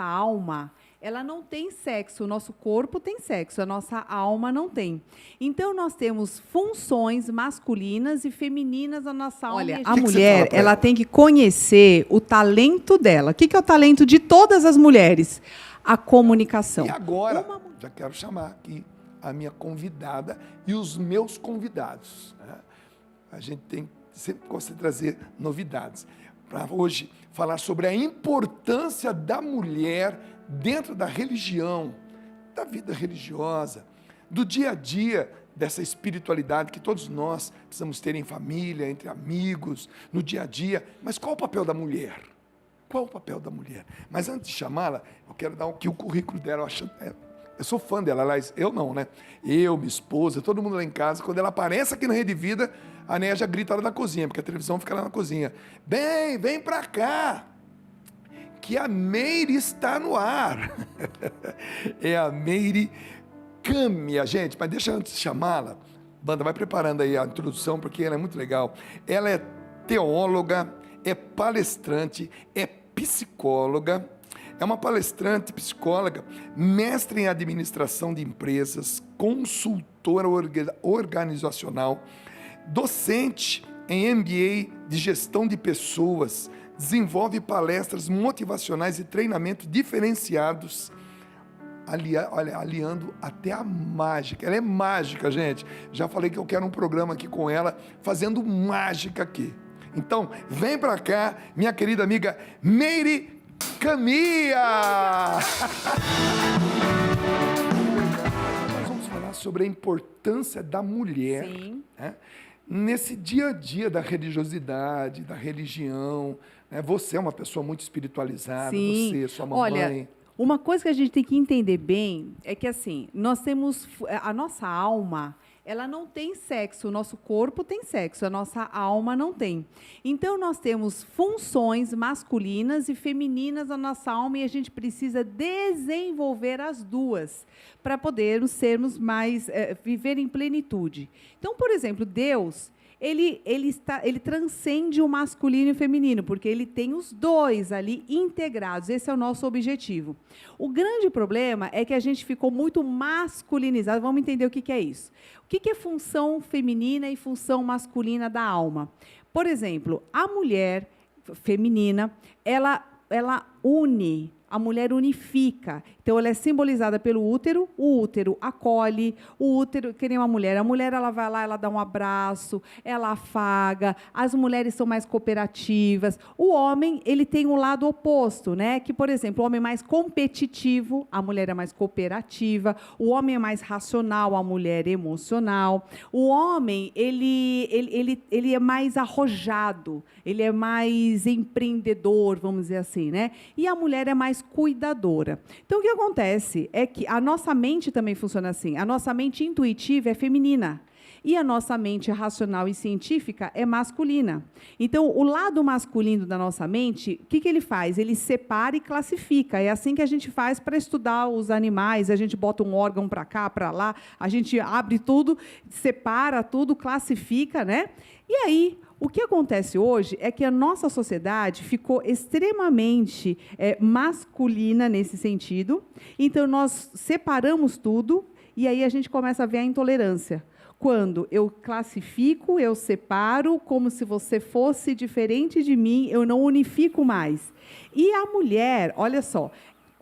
alma, ela não tem sexo, o nosso corpo tem sexo, a nossa alma não tem. Então, nós temos funções masculinas e femininas na nossa alma. Olha, a mulher, ela tem que conhecer o talento dela. O que é o talento de todas as mulheres? A comunicação. E agora, já quero chamar aqui a minha convidada e os meus convidados, né? A gente sempre gosta de trazer novidades. Para hoje falar sobre a importância da mulher dentro da religião, da vida religiosa, do dia a dia, dessa espiritualidade que todos nós precisamos ter em família, entre amigos, no dia a dia. Mas qual o papel da mulher? Qual o papel da mulher? Mas antes de chamá-la, eu quero dar aqui o currículo dela. Eu sou fã dela, aliás, eu não, né? Eu, minha esposa, todo mundo lá em casa, quando ela aparece aqui na Rede Vida, a Néia já grita lá na cozinha, porque a televisão fica lá na cozinha. Bem, vem pra cá, que a Meire está no ar. É a Meire Câmia, gente, mas deixa antes de chamá-la, banda, vai preparando aí a introdução, porque ela é muito legal. Ela é teóloga, é palestrante, é psicóloga, é uma palestrante, psicóloga, mestre em administração de empresas, consultora organizacional, docente em MBA de gestão de pessoas, desenvolve palestras motivacionais e treinamentos diferenciados, aliando até a mágica. Ela é mágica, gente. Já falei que eu quero um programa aqui com ela, fazendo mágica aqui. Então, vem pra cá, minha querida amiga Meire Câmia! Nós vamos falar sobre a importância da mulher, né, nesse dia a dia da religiosidade, da religião. Né? Você é uma pessoa muito espiritualizada, Sim. você, sua mamãe. Olha, uma coisa que a gente tem que entender bem é que, assim, nós temos a nossa alma. Ela não tem sexo, o nosso corpo tem sexo, a nossa alma não tem. Então, nós temos funções masculinas e femininas na nossa alma e a gente precisa desenvolver as duas para poder sermos mais, viver em plenitude. Então, por exemplo, Deus, ele transcende o masculino e o feminino, porque ele tem os dois ali integrados. Esse é o nosso objetivo. O grande problema é que a gente ficou muito masculinizado. Vamos entender o que é isso. O que é função feminina e função masculina da alma? Por exemplo, a mulher feminina, ela une, a mulher unifica. Então, ela é simbolizada pelo útero, o útero acolhe, o útero, que nem uma mulher. A mulher, ela vai lá, ela dá um abraço, ela afaga, as mulheres são mais cooperativas. O homem, ele tem um lado oposto, né? Que, por exemplo, o homem é mais competitivo, a mulher é mais cooperativa, o homem é mais racional, a mulher é emocional. O homem, ele é mais arrojado, ele é mais empreendedor, vamos dizer assim, né? E a mulher é mais cuidadora. Então, o que acontece é que a nossa mente também funciona assim. A nossa mente intuitiva é feminina. E a nossa mente racional e científica é masculina. Então, o lado masculino da nossa mente, o que ele faz? Ele separa e classifica. É assim que a gente faz para estudar os animais. A gente bota um órgão para cá, para lá, a gente abre tudo, separa tudo, classifica, né? E aí, o que acontece hoje é que a nossa sociedade ficou extremamente masculina nesse sentido. Então, nós separamos tudo e aí a gente começa a ver a intolerância. Quando eu classifico, eu separo, como se você fosse diferente de mim, eu não unifico mais. E a mulher, olha só,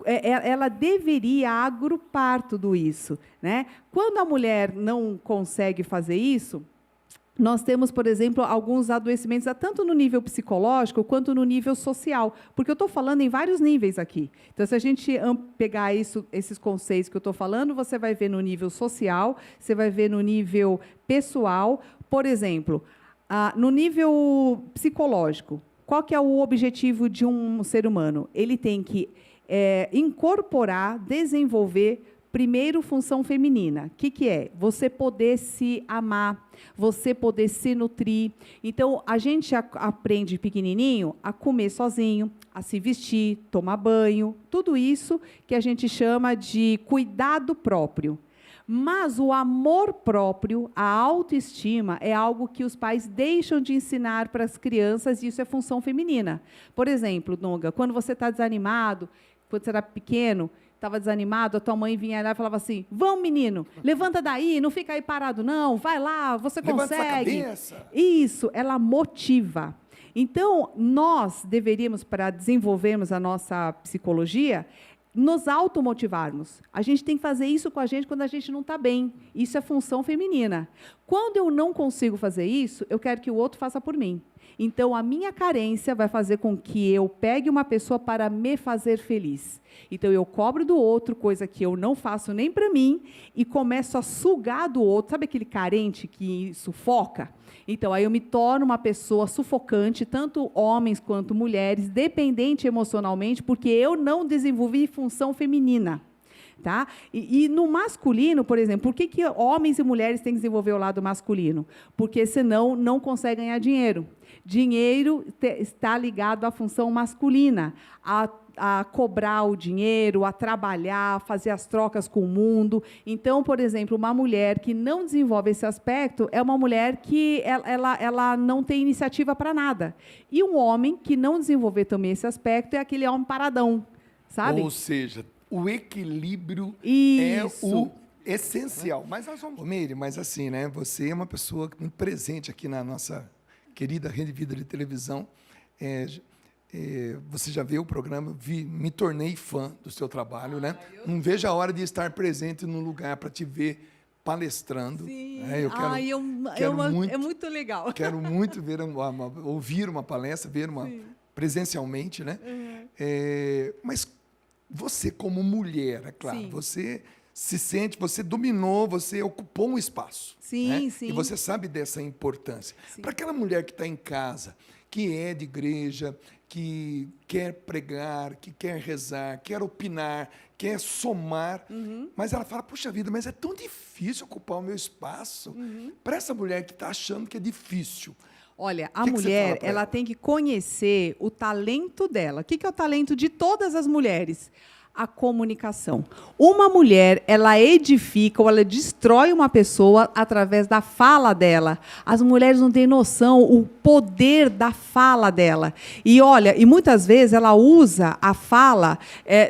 ela deveria agrupar tudo isso, né? Quando a mulher não consegue fazer isso, nós temos, por exemplo, alguns adoecimentos, tanto no nível psicológico quanto no nível social, porque eu estou falando em vários níveis aqui. Então, se a gente pegar esses conceitos que eu estou falando, você vai ver no nível social, você vai ver no nível pessoal. Por exemplo, no nível psicológico, qual que é o objetivo de um ser humano? Ele tem que incorporar, desenvolver, primeiro, função feminina. O que é? Você poder se amar, você poder se nutrir. Então, a gente aprende pequenininho a comer sozinho, a se vestir, tomar banho, tudo isso que a gente chama de cuidado próprio. Mas o amor próprio, a autoestima, é algo que os pais deixam de ensinar para as crianças, e isso é função feminina. Por exemplo, Nonga, quando você está desanimado, quando você era pequeno, estava desanimado, a tua mãe vinha lá e falava assim, vamos, menino, levanta daí, não fica aí parado, não, vai lá, você consegue. Levanta essa cabeça. Isso, ela motiva. Então, nós deveríamos, para desenvolvermos a nossa psicologia, nos automotivarmos. A gente tem que fazer isso com a gente quando a gente não está bem. Isso é função feminina. Quando eu não consigo fazer isso, eu quero que o outro faça por mim. Então, a minha carência vai fazer com que eu pegue uma pessoa para me fazer feliz. Então, eu cobro do outro, coisa que eu não faço nem para mim, e começo a sugar do outro. Sabe aquele carente que sufoca? Então, aí eu me torno uma pessoa sufocante, tanto homens quanto mulheres, dependente emocionalmente, porque eu não desenvolvi função feminina. Tá? E no masculino, por exemplo, por que homens e mulheres têm que desenvolver o lado masculino? Porque, senão, não consegue ganhar dinheiro. Dinheiro está ligado à função masculina, a cobrar o dinheiro, a trabalhar, a fazer as trocas com o mundo. Então, por exemplo, uma mulher que não desenvolve esse aspecto é uma mulher que ela não tem iniciativa para nada. E um homem que não desenvolver também esse aspecto é aquele homem paradão, sabe? Ou seja, o equilíbrio Isso. é o essencial. Mas nós vamos... Meire, mas assim, né? Você é uma pessoa muito presente aqui na nossa querida Rede Vida de televisão. Você já viu o programa, me tornei fã do seu trabalho, né? Não vejo a hora de estar presente num lugar para te ver palestrando. Sim. Eu quero muito, é muito legal. Quero muito ouvir uma palestra, presencialmente, né? Mas você, como mulher, é claro, sim, você se sente, você dominou, você ocupou um espaço. Sim, né? sim. E você sabe dessa importância. Para aquela mulher que está em casa, que é de igreja, que quer pregar, que quer rezar, quer opinar, quer somar, mas ela fala, puxa vida, mas é tão difícil ocupar o meu espaço. Para essa mulher que está achando que é difícil. Olha, a mulher, ela tem que conhecer o talento dela. O que é o talento de todas as mulheres? A comunicação. Uma mulher, ela edifica ou ela destrói uma pessoa através da fala dela. As mulheres não têm noção o poder da fala dela. E olha, e muitas vezes ela usa a fala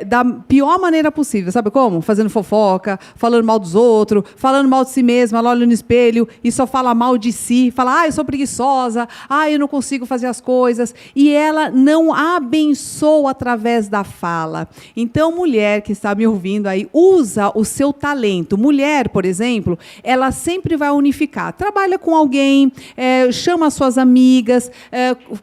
da pior maneira possível. Sabe como? Fazendo fofoca, falando mal dos outros, falando mal de si mesma, ela olha no espelho e só fala mal de si, fala, eu sou preguiçosa, eu não consigo fazer as coisas. E ela não abençoa através da fala. Então, mulher que está me ouvindo aí, usa o seu talento. Mulher, por exemplo, ela sempre vai unificar. Trabalha com alguém, chama as suas amigas,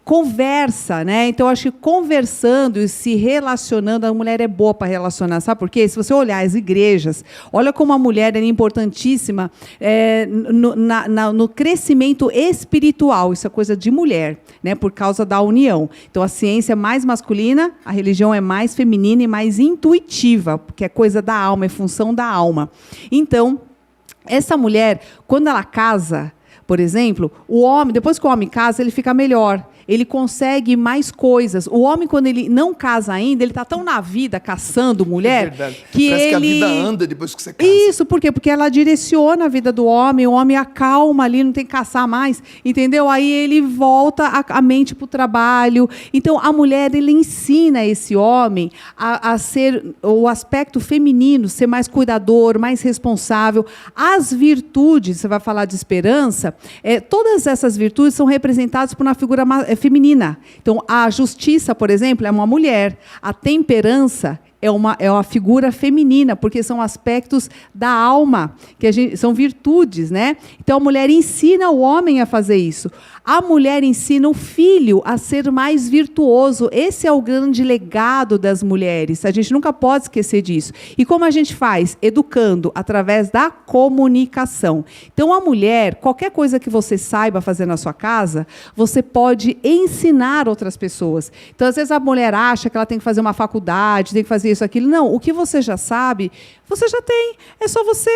conversa, né? Então, acho que conversando e se relacionando, a mulher é boa para relacionar. Sabe por quê? Se você olhar as igrejas, olha como a mulher é importantíssima no crescimento espiritual. Isso é coisa de mulher, né? Por causa da união. Então, a ciência é mais masculina, a religião é mais feminina e mais intuitiva, porque é coisa da alma, é função da alma. Então, essa mulher, quando ela casa, por exemplo, o homem, depois que o homem casa, ele fica melhor. Ele consegue mais coisas. O homem, quando ele não casa ainda, ele está tão na vida caçando mulher que parece ele... que a vida anda depois que você casa. Isso, por quê? Porque ela direciona a vida do homem, o homem acalma ali, não tem que caçar mais, entendeu? Aí ele volta a mente para o trabalho. Então, a mulher, ele ensina esse homem a ser o aspecto feminino, ser mais cuidador, mais responsável. As virtudes, você vai falar de esperança, todas essas virtudes são representadas por uma figura feminina. Então, a justiça, por exemplo, é uma mulher. A temperança é uma figura feminina, porque são aspectos da alma, são virtudes, né? Então, a mulher ensina o homem a fazer isso. A mulher ensina o filho a ser mais virtuoso. Esse é o grande legado das mulheres. A gente nunca pode esquecer disso. E como a gente faz? Educando, através da comunicação. Então, a mulher, qualquer coisa que você saiba fazer na sua casa, você pode ensinar outras pessoas. Então, às vezes, a mulher acha que ela tem que fazer uma faculdade, tem que fazer isso, aquilo. Não, o que você já sabe, você já tem. É só você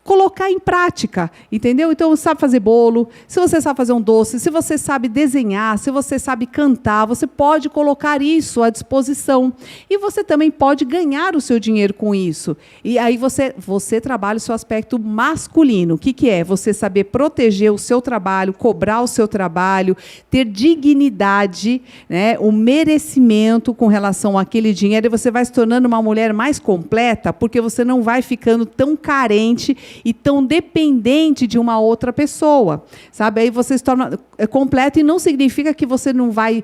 colocar em prática, entendeu? Então, sabe fazer bolo, se você sabe fazer um doce, se você sabe desenhar, se você sabe cantar, você pode colocar isso à disposição. E você também pode ganhar o seu dinheiro com isso. E aí você trabalha o seu aspecto masculino. O que é? Você saber proteger o seu trabalho, cobrar o seu trabalho, ter dignidade, né, o merecimento com relação àquele dinheiro, e você vai se tornando uma mulher mais completa, porque você não vai ficando tão carente e tão dependente de uma outra pessoa, sabe? Aí você se torna completo, e não significa que você não vai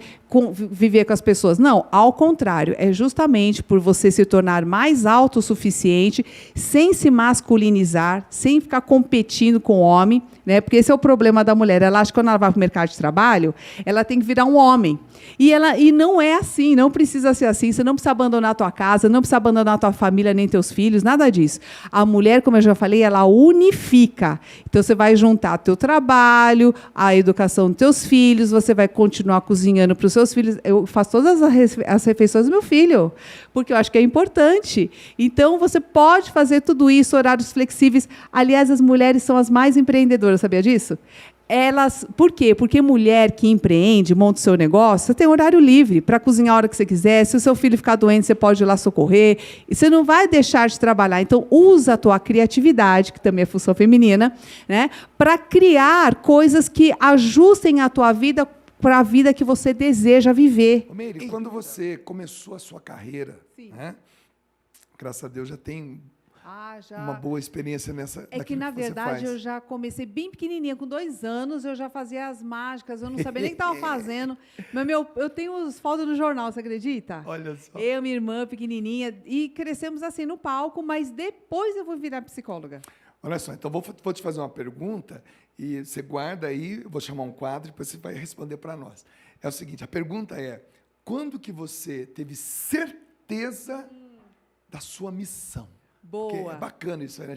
viver com as pessoas. Não, ao contrário, é justamente por você se tornar mais autossuficiente, sem se masculinizar, sem ficar competindo com o homem, né? Porque esse é o problema da mulher. Ela acha que quando ela vai para o mercado de trabalho, ela tem que virar um homem. E não é assim, não precisa ser assim. Você não precisa abandonar a tua casa, não precisa abandonar a tua família, nem teus filhos, nada disso. A mulher, como eu já falei, ela unifica. Então, você vai juntar teu trabalho, a educação dos teus filhos, você vai continuar cozinhando para os seus filhos. Eu faço todas as refeições do meu filho, porque eu acho que é importante. Então, você pode fazer tudo isso, horários flexíveis. Aliás, as mulheres são as mais empreendedoras, sabia disso? Por quê? Porque mulher que empreende, monta o seu negócio, você tem horário livre para cozinhar a hora que você quiser. Se o seu filho ficar doente, você pode ir lá socorrer. E você não vai deixar de trabalhar. Então, usa a tua criatividade, que também é função feminina, né, para criar coisas que ajustem a tua vida para a vida que você deseja viver. Ô, Meire, quando você começou a sua carreira, né, graças a Deus já tem uma boa experiência nessa. É que, na verdade, eu já comecei bem pequenininha, com 2 anos, eu já fazia as mágicas, eu não sabia nem o que estava fazendo. Mas eu tenho os fotos no jornal, você acredita? Olha só. Eu, minha irmã, pequenininha, e crescemos assim no palco, mas depois eu fui virar psicóloga. Olha só, então vou te fazer uma pergunta, e você guarda aí, eu vou chamar um quadro, e depois você vai responder para nós. É o seguinte, a pergunta é, quando que você teve certeza da sua missão? Boa. Porque é bacana isso aí, né?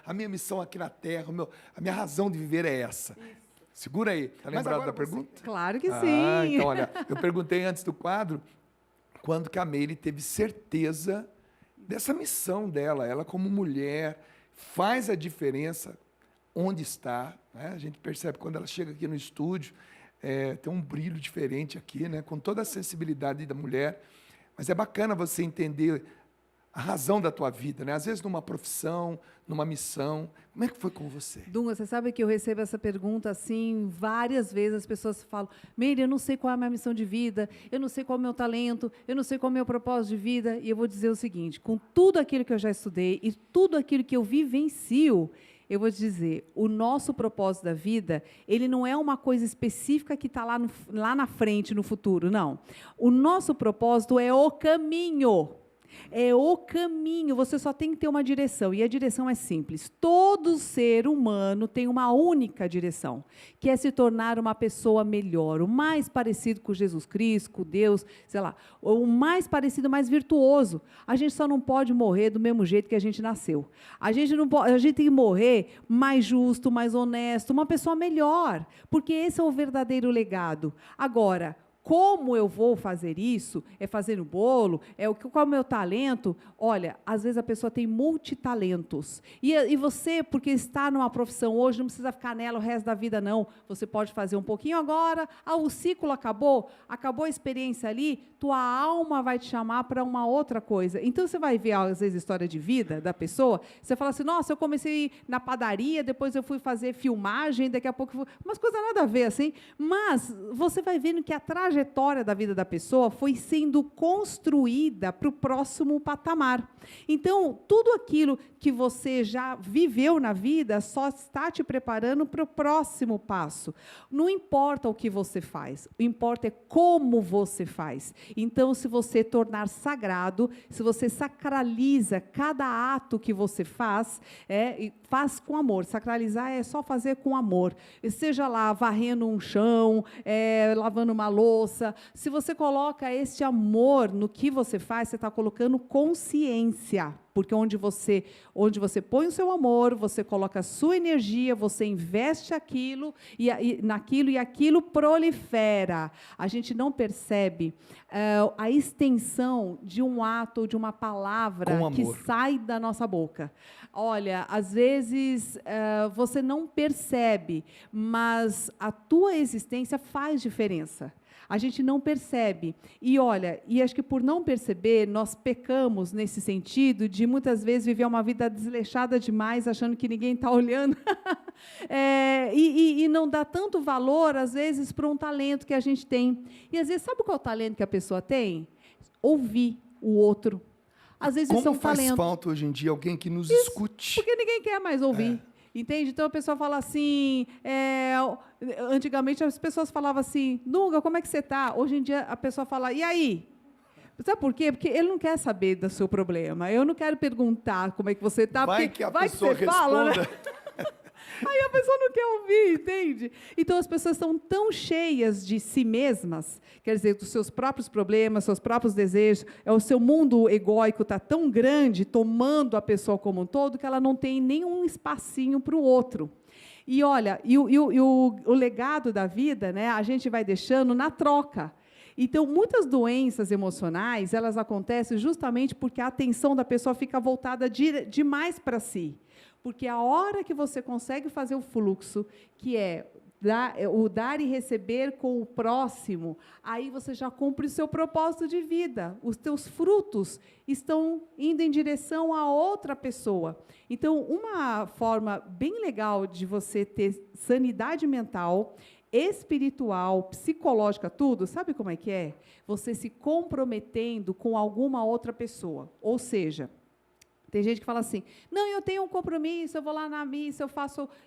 A minha missão aqui na Terra, a minha razão de viver é essa. Isso. Segura aí. Está lembrado da pergunta? Claro que sim. Então, olha, eu perguntei antes do quadro, quando que a Meire teve certeza dessa missão dela. Ela, como mulher, faz a diferença onde está. Né? A gente percebe quando ela chega aqui no estúdio, tem um brilho diferente aqui, né? Com toda a sensibilidade da mulher. Mas é bacana você entender a razão da tua vida, né? Às vezes numa profissão, numa missão. Como é que foi com você? Dunga, você sabe que eu recebo essa pergunta assim várias vezes. As pessoas falam, Meire, eu não sei qual é a minha missão de vida, eu não sei qual é o meu talento, eu não sei qual é o meu propósito de vida. E eu vou dizer o seguinte, com tudo aquilo que eu já estudei e tudo aquilo que eu vivencio, eu vou te dizer, o nosso propósito da vida, ele não é uma coisa específica que está lá na frente, no futuro, não. O nosso propósito é o caminho. É o caminho, você só tem que ter uma direção, e a direção é simples. Todo ser humano tem uma única direção, que é se tornar uma pessoa melhor, o mais parecido com Jesus Cristo, com Deus, sei lá, o mais parecido, mais virtuoso. A gente só não pode morrer do mesmo jeito que a gente nasceu. A gente tem que morrer mais justo, mais honesto, uma pessoa melhor, porque esse é o verdadeiro legado. Agora, como eu vou fazer isso? É fazer no bolo? Qual é o meu talento? Olha, às vezes a pessoa tem multitalentos. E você, porque está numa profissão hoje, não precisa ficar nela o resto da vida, não. Você pode fazer um pouquinho agora, o ciclo acabou a experiência ali, tua alma vai te chamar para uma outra coisa. Então, você vai ver, às vezes, a história de vida da pessoa, você fala assim, nossa, eu comecei na padaria, depois eu fui fazer filmagem, daqui a pouco... Umas coisas nada a ver, assim. Mas você vai vendo que a trajetória da vida da pessoa foi sendo construída para o próximo patamar. Então, tudo aquilo que você já viveu na vida só está te preparando para o próximo passo. Não importa o que você faz, o importa é como você faz. Então, se você tornar sagrado, se você sacraliza cada ato que você faz, faz com amor. Sacralizar é só fazer com amor. Seja lá varrendo um chão, lavando uma louça, louça, se você coloca este amor no que você faz, você está colocando consciência. Porque onde você põe o seu amor, você coloca a sua energia, você investe naquilo e aquilo prolifera. A gente não percebe a extensão de um ato ou de uma palavra que sai da nossa boca. Olha, às vezes você não percebe, mas a tua existência faz diferença. A gente não percebe. E, olha, acho que por não perceber, nós pecamos nesse sentido de, muitas vezes, viver uma vida desleixada demais, achando que ninguém está olhando. E não dá tanto valor, às vezes, para um talento que a gente tem. E, às vezes, sabe qual é o talento que a pessoa tem? Ouvir o outro. Às vezes, isso é um talento. Como faz falta, hoje em dia, alguém que nos escute? Porque ninguém quer mais ouvir. Entende? Então, a pessoa fala assim... antigamente, as pessoas falavam assim, Dunga, como é que você está? Hoje em dia, a pessoa fala, e aí? Sabe por quê? Porque ele não quer saber do seu problema. Eu não quero perguntar como é que você está, porque que a pessoa que você fala, né? Aí a pessoa não quer ouvir, entende? Então, as pessoas estão tão cheias de si mesmas, quer dizer, dos seus próprios problemas, seus próprios desejos, o seu mundo egóico está tão grande, tomando a pessoa como um todo, que ela não tem nenhum espacinho para o outro. E, olha, o legado da vida, né, a gente vai deixando na troca. Então, muitas doenças emocionais, elas acontecem justamente porque a atenção da pessoa fica voltada demais para si. Porque a hora que você consegue fazer o fluxo, que é o dar e receber com o próximo, aí você já cumpre o seu propósito de vida. Os teus frutos estão indo em direção a outra pessoa. Então, uma forma bem legal de você ter sanidade mental, espiritual, psicológica, tudo, sabe como é que é? Você se comprometendo com alguma outra pessoa. Ou seja, tem gente que fala assim, não, eu tenho um compromisso, eu vou lá na missa,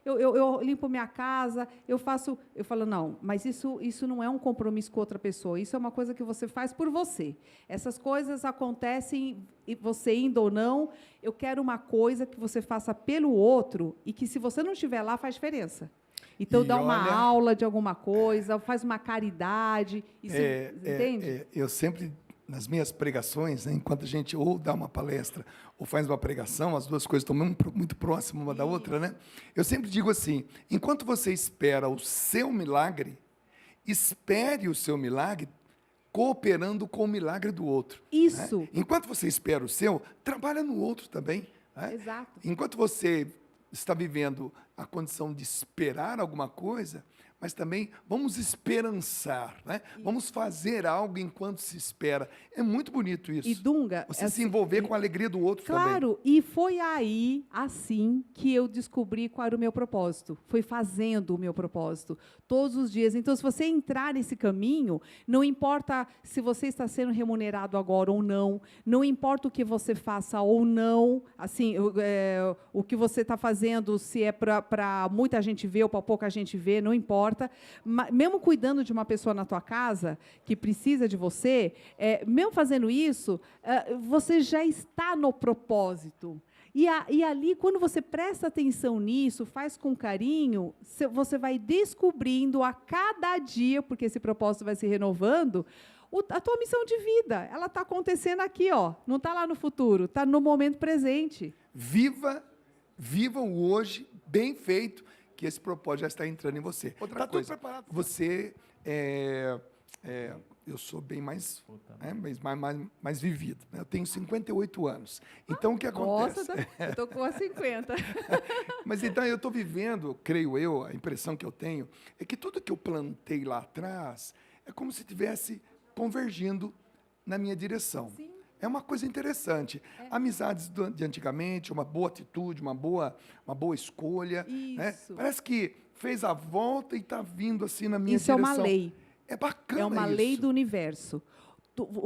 eu limpo minha casa, eu falo, não, mas isso não é um compromisso com outra pessoa, isso é uma coisa que você faz por você. Essas coisas acontecem, você indo ou não, eu quero uma coisa que você faça pelo outro, e que, se você não estiver lá, faz diferença. Então, dá uma aula de alguma coisa, faz uma caridade, isso, entende? Eu sempre, nas minhas pregações, né, enquanto a gente ou dá uma palestra ou faz uma pregação, as duas coisas estão muito próximas uma da outra, né? Eu sempre digo assim, enquanto você espera o seu milagre, espere o seu milagre cooperando com o milagre do outro. Isso. Né? Enquanto você espera o seu, trabalha no outro também. Né? Exato. Enquanto você está vivendo a condição de esperar alguma coisa, mas também vamos esperançar, né? Vamos fazer algo enquanto se espera. É muito bonito isso. E, Dunga, você se envolver com a alegria do outro também. Claro, e foi aí, assim, que eu descobri qual era o meu propósito. Foi fazendo o meu propósito, todos os dias. Então, se você entrar nesse caminho, não importa se você está sendo remunerado agora ou não, não importa o que você faça ou não, assim, o que você está fazendo, se é para muita gente ver ou para pouca gente ver, não importa. Mesmo cuidando de uma pessoa na tua casa, que precisa de você, mesmo fazendo isso, você já está no propósito. E ali, quando você presta atenção nisso, faz com carinho, você vai descobrindo a cada dia, porque esse propósito vai se renovando, a tua missão de vida. Ela está acontecendo aqui, ó, não está lá no futuro, está no momento presente. Viva o hoje, bem feito, que esse propósito já está entrando em você. Outra coisa, tudo preparado. Você, eu sou bem mais, mais vivido. Né? Eu tenho 58 anos. Então, o que acontece? Nossa, eu estou com 50. Mas, então, eu estou vivendo, creio eu, a impressão que eu tenho, é que tudo que eu plantei lá atrás é como se estivesse convergindo na minha direção. Sim. É uma coisa interessante. Amizades de antigamente, uma boa atitude, uma boa escolha. Né? Parece que fez a volta e está vindo assim na minha direção. Isso é uma lei. É bacana isso. É uma lei do universo.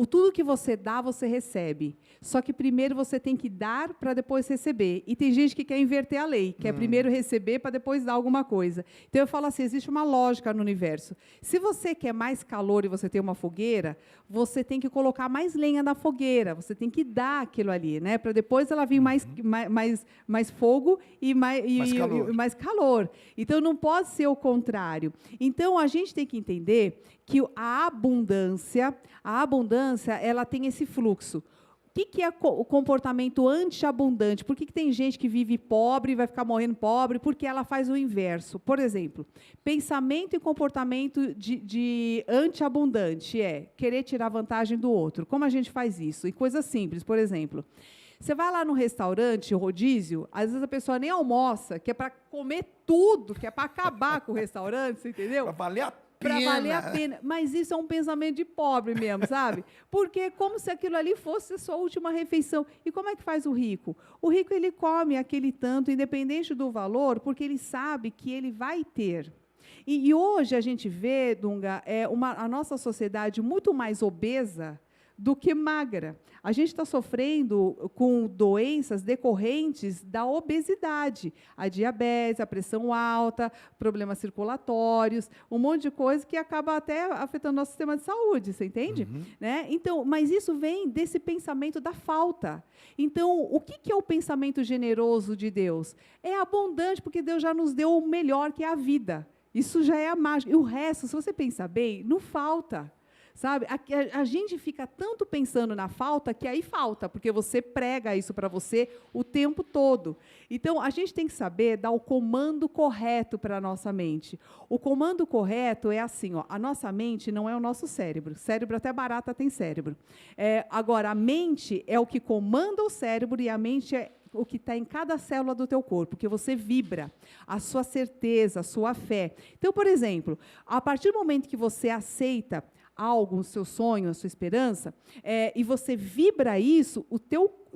tudo que você dá, você recebe. Só que primeiro você tem que dar para depois receber. E tem gente que quer inverter a lei, quer primeiro receber para depois dar alguma coisa. Então eu falo assim, existe uma lógica no universo. Se você quer mais calor e você tem uma fogueira, você tem que colocar mais lenha na fogueira, você tem que dar aquilo ali, né? Para depois ela vir mais fogo e mais calor. Então não pode ser o contrário. Então a gente tem que entender que a abundância, ela tem esse fluxo. O que é o comportamento anti-abundante? Por que tem gente que vive pobre e vai ficar morrendo pobre? Porque ela faz o inverso. Por exemplo, pensamento e comportamento de anti-abundante é querer tirar vantagem do outro. Como a gente faz isso? E coisas simples, por exemplo, você vai lá no restaurante, rodízio, às vezes a pessoa nem almoça, que é para comer tudo, que é para acabar com o restaurante, você entendeu? Para valer a pena. Para valer a pena. Mas isso é um pensamento de pobre mesmo, sabe? Porque é como se aquilo ali fosse a sua última refeição. E como é que faz o rico? O rico, ele come aquele tanto, independente do valor, porque ele sabe que ele vai ter. E hoje a gente vê, Dunga, a nossa sociedade muito mais obesa do que magra. A gente está sofrendo com doenças decorrentes da obesidade, a diabetes, a pressão alta, problemas circulatórios, um monte de coisa que acaba até afetando nosso sistema de saúde, você entende? Né? Então, mas isso vem desse pensamento da falta. Então, o que é o pensamento generoso de Deus? É abundante, porque Deus já nos deu o melhor, que é a vida. Isso já é a mágica. E o resto, se você pensar bem, não falta. Sabe? A gente fica tanto pensando na falta que aí falta, porque você prega isso para você o tempo todo. Então, a gente tem que saber dar o comando correto para a nossa mente. O comando correto é assim, ó, a nossa mente não é o nosso cérebro. Cérebro, até barata tem cérebro. Agora, a mente é o que comanda o cérebro e a mente é o que está em cada célula do teu corpo, que você vibra, a sua certeza, a sua fé. Então, por exemplo, a partir do momento que você aceita algo, o seu sonho, a sua esperança, e você vibra isso,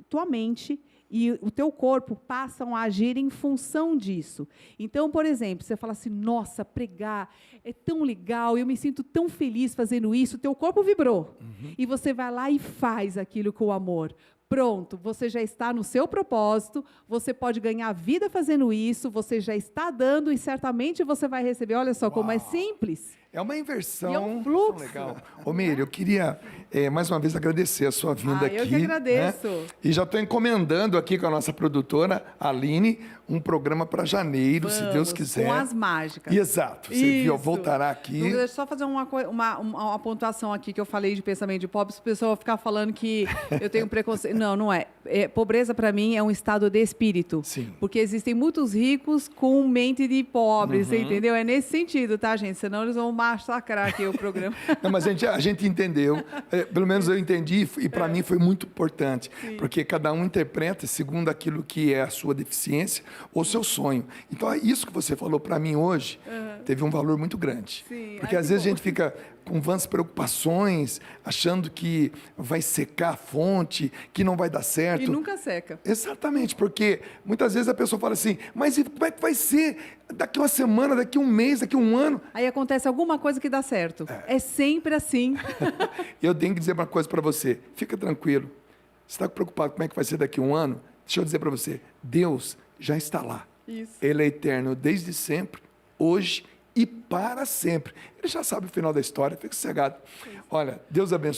tua mente e o teu corpo passam a agir em função disso. Então, por exemplo, você fala assim, nossa, pregar é tão legal, eu me sinto tão feliz fazendo isso, o teu corpo vibrou. E você vai lá e faz aquilo com amor. Pronto, você já está no seu propósito, você pode ganhar vida fazendo isso, você já está dando e certamente você vai receber. Olha só como é simples. É uma inversão. E é um fluxo. Tão legal. Ô, Miri, eu queria mais uma vez agradecer a sua vinda aqui. Eu que agradeço. Né? E já estou encomendando aqui com a nossa produtora, Aline, um programa para janeiro, se Deus quiser. Com as mágicas. Exato. Você viu, voltará aqui. Deixa eu só fazer uma pontuação aqui que eu falei de pensamento de pobre, se o pessoal ficar falando que eu tenho preconceito. Não, não é. Pobreza, para mim, é um estado de espírito. Sim. Porque existem muitos ricos com mente de pobre, você entendeu? É nesse sentido, tá, gente? Senão eles vão massacrar aqui o programa. Não, mas a gente entendeu, pelo menos eu entendi, e para mim foi muito importante, porque cada um interpreta segundo aquilo que é a sua deficiência ou seu sonho. Então, isso que você falou para mim hoje teve um valor muito grande. Sim. Porque às vezes a gente fica com vãs preocupações, achando que vai secar a fonte, que não vai dar certo. E nunca seca. Exatamente, porque muitas vezes a pessoa fala assim, mas como é que vai ser daqui uma semana, daqui um mês, daqui um ano? Aí acontece alguma coisa que dá certo. É sempre assim. Eu tenho que dizer uma coisa para você, fica tranquilo. Você está preocupado como é que vai ser daqui um ano? Deixa eu dizer para você, Deus já está lá. Isso. Ele é eterno desde sempre, hoje e para sempre. Ele já sabe o final da história, fica sossegado. Olha, Deus abençoe.